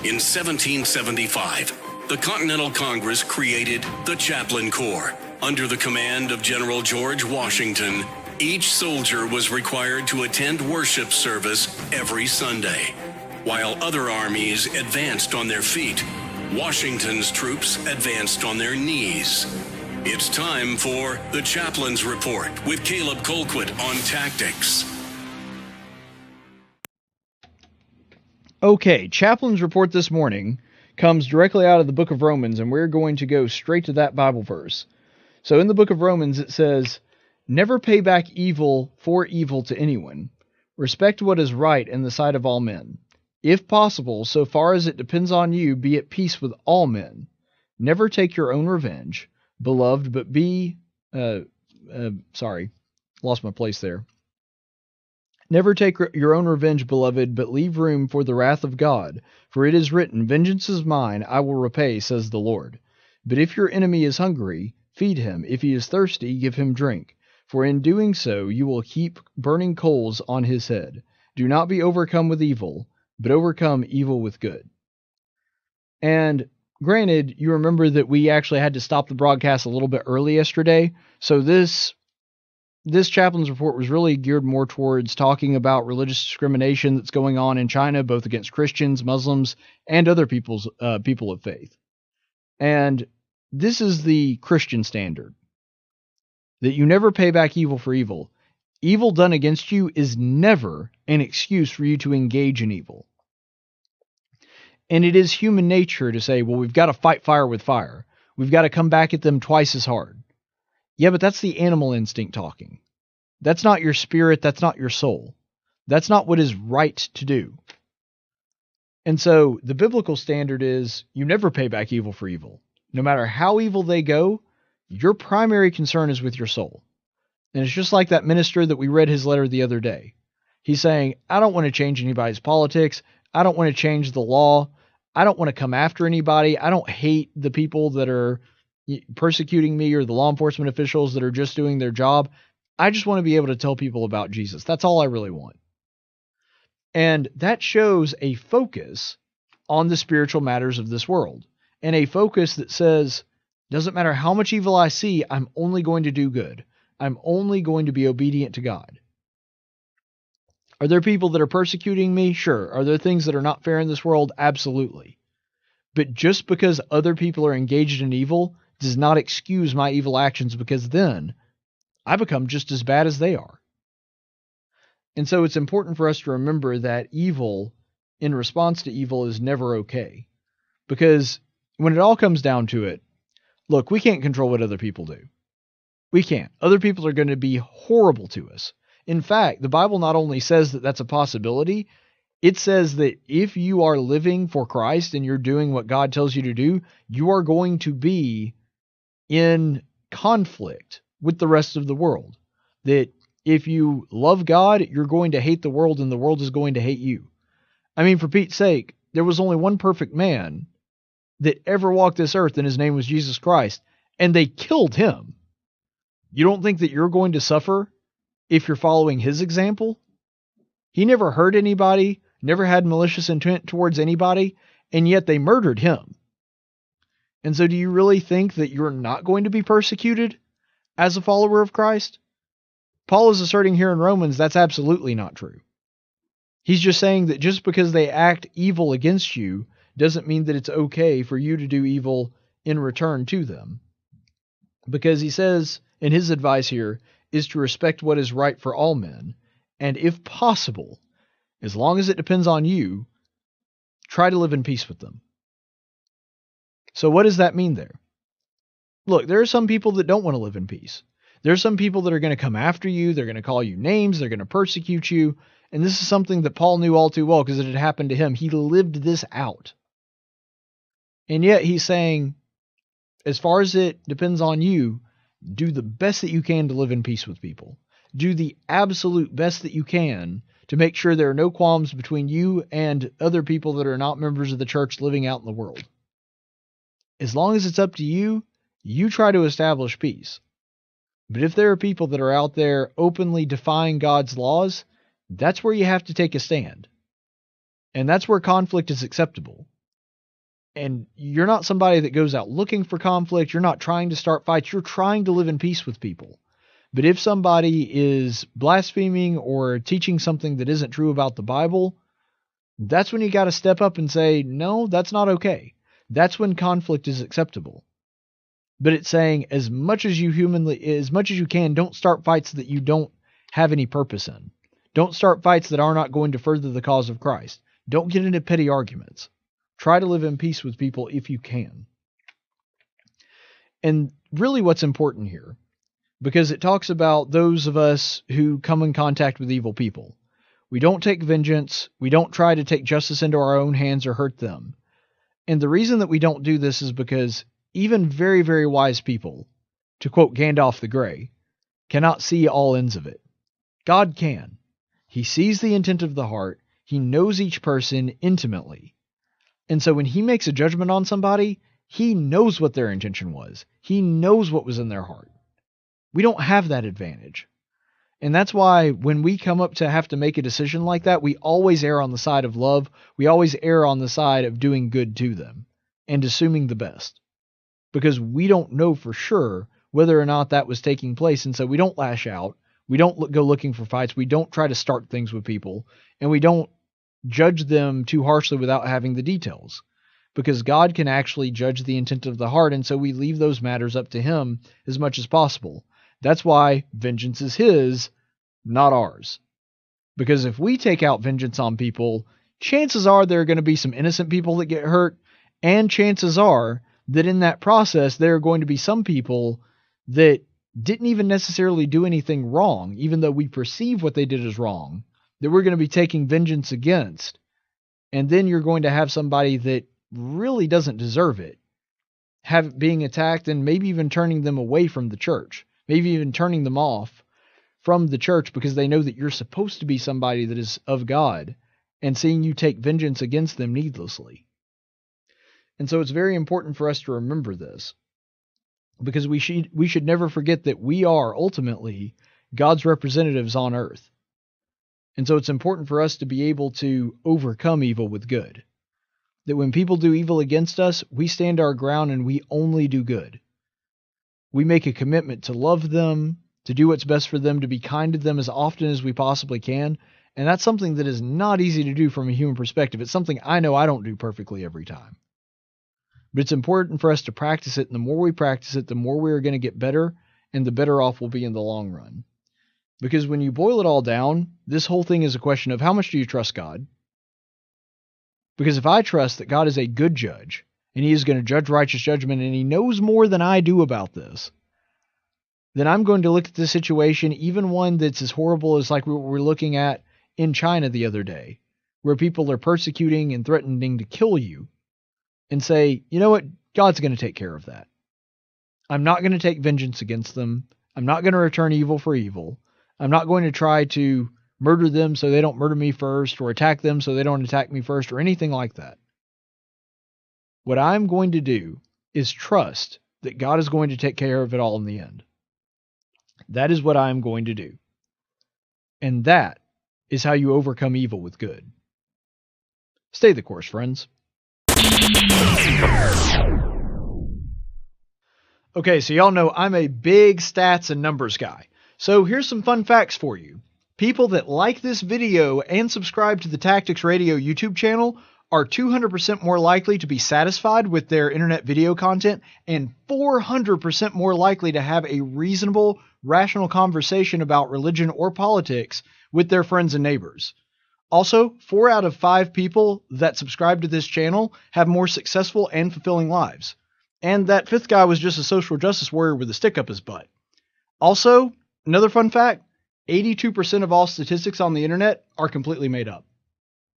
In 1775, the Continental Congress created the Chaplin Corps. Under the command of General George Washington, each soldier was required to attend worship service every Sunday. While other armies advanced on their feet, Washington's troops advanced on their knees. It's time for the Chaplain's Report with Caleb Colquitt on tactics. Okay, Chaplin's report this morning comes directly out of the book of Romans, and we're going to go straight to that Bible verse. So in the book of Romans, it says, "Never pay back evil for evil to anyone. Respect what is right in the sight of all men. If possible, so far as it depends on you, be at peace with all men. Never take your own revenge, beloved, but be..." Lost my place there. "Never take your own revenge, beloved, but leave room for the wrath of God. For it is written, 'Vengeance is mine, I will repay, says the Lord.' But if your enemy is hungry, feed him. If he is thirsty, give him drink. For in doing so, you will heap burning coals on his head. Do not be overcome with evil, but overcome evil with good." And granted, you remember that we actually had to stop the broadcast a little bit early yesterday. So this chaplain's report was really geared more towards talking about religious discrimination that's going on in China, both against Christians, Muslims, and other people of faith. And this is the Christian standard, that you never pay back evil for evil. Evil done against you is never an excuse for you to engage in evil. And it is human nature to say, well, we've got to fight fire with fire. We've got to come back at them twice as hard. Yeah, but that's the animal instinct talking. That's not your spirit. That's not your soul. That's not what is right to do. And so the biblical standard is you never pay back evil for evil. No matter how evil they go, your primary concern is with your soul. And it's just like that minister that we read his letter the other day. He's saying, I don't want to change anybody's politics. I don't want to change the law. I don't want to come after anybody. I don't hate the people that are persecuting me or the law enforcement officials that are just doing their job. I just want to be able to tell people about Jesus. That's all I really want. And that shows a focus on the spiritual matters of this world, and a focus that says, doesn't matter how much evil I see, I'm only going to do good. I'm only going to be obedient to God. Are there people that are persecuting me? Sure. Are there things that are not fair in this world? Absolutely. But just because other people are engaged in evil does not excuse my evil actions, because then I become just as bad as they are. And so it's important for us to remember that evil in response to evil is never okay. Because when it all comes down to it, look, we can't control what other people do. We can't. Other people are going to be horrible to us. In fact, the Bible not only says that that's a possibility, it says that if you are living for Christ and you're doing what God tells you to do, you are going to be in conflict with the rest of the world. That if you love God, you're going to hate the world, and the world is going to hate you. I mean, for Pete's sake, there was only one perfect man that ever walked this earth, and his name was Jesus Christ, and they killed him. You don't think that you're going to suffer if you're following his example? He never hurt anybody, never had malicious intent towards anybody, and yet they murdered him. And so do you really think that you're not going to be persecuted as a follower of Christ? Paul is asserting here in Romans that's absolutely not true. He's just saying that just because they act evil against you doesn't mean that it's okay for you to do evil in return to them. Because he says, and his advice here is to respect what is right for all men, and if possible, as long as it depends on you, try to live in peace with them. So what does that mean there? Look, there are some people that don't want to live in peace. There are some people that are going to come after you. They're going to call you names. They're going to persecute you. And this is something that Paul knew all too well because it had happened to him. He lived this out. And yet he's saying, as far as it depends on you, do the best that you can to live in peace with people. Do the absolute best that you can to make sure there are no qualms between you and other people that are not members of the church living out in the world. As long as it's up to you, you try to establish peace. But if there are people that are out there openly defying God's laws, that's where you have to take a stand. And that's where conflict is acceptable. And you're not somebody that goes out looking for conflict. You're not trying to start fights. You're trying to live in peace with people. But if somebody is blaspheming or teaching something that isn't true about the Bible, that's when you got to step up and say, no, that's not okay. That's when conflict is acceptable. But it's saying as much as you can, don't start fights that you don't have any purpose in. Don't start fights that are not going to further the cause of Christ. Don't get into petty arguments. Try to live in peace with people if you can. And really what's important here, because it talks about those of us who come in contact with evil people. We don't take vengeance. We don't try to take justice into our own hands or hurt them. And the reason that we don't do this is because even very, very wise people, to quote Gandalf the Grey, cannot see all ends of it. God can. He sees the intent of the heart. He knows each person intimately. And so when he makes a judgment on somebody, he knows what their intention was. He knows what was in their heart. We don't have that advantage. And that's why when we come up to have to make a decision like that, we always err on the side of love. We always err on the side of doing good to them and assuming the best. Because we don't know for sure whether or not that was taking place. And so we don't lash out. We don't go looking for fights. We don't try to start things with people. And we don't judge them too harshly without having the details. Because God can actually judge the intent of the heart. And so we leave those matters up to him as much as possible. That's why vengeance is his, not ours. Because if we take out vengeance on people, chances are there are going to be some innocent people that get hurt. And chances are that in that process, there are going to be some people that didn't even necessarily do anything wrong, even though we perceive what they did as wrong, that we're going to be taking vengeance against. And then you're going to have somebody that really doesn't deserve it, being attacked and maybe even turning them away from the church, maybe even turning them off from the church because they know that you're supposed to be somebody that is of God, and seeing you take vengeance against them needlessly. And so it's very important for us to remember this, because we should never forget that we are ultimately God's representatives on earth. And so it's important for us to be able to overcome evil with good. That when people do evil against us, we stand our ground and we only do good. We make a commitment to love them, to do what's best for them, to be kind to them as often as we possibly can. And that's something that is not easy to do from a human perspective. It's something I know I don't do perfectly every time. But it's important for us to practice it, and the more we practice it, the more we are going to get better, and the better off we'll be in the long run. Because when you boil it all down, this whole thing is a question of how much do you trust God? Because if I trust that God is a good judge, and he is going to judge righteous judgment, and he knows more than I do about this, then I'm going to look at this situation, even one that's as horrible as like what we're looking at in China the other day, where people are persecuting and threatening to kill you, and say, you know what, God's going to take care of that. I'm not going to take vengeance against them. I'm not going to return evil for evil. I'm not going to try to murder them so they don't murder me first, or attack them so they don't attack me first, or anything like that. What I'm going to do is trust that God is going to take care of it all in the end. That is what I'm going to do. And that is how you overcome evil with good. Stay the course, friends. Okay, so y'all know I'm a big stats and numbers guy. So here's some fun facts for you. People that like this video and subscribe to the Tactics Radio YouTube channel are 200% more likely to be satisfied with their internet video content and 400% more likely to have a reasonable, rational conversation about religion or politics with their friends and neighbors. Also, 4 out of 5 people that subscribe to this channel have more successful and fulfilling lives. And that 5th guy was just a social justice warrior with a stick up his butt. Also, another fun fact, 82% of all statistics on the internet are completely made up.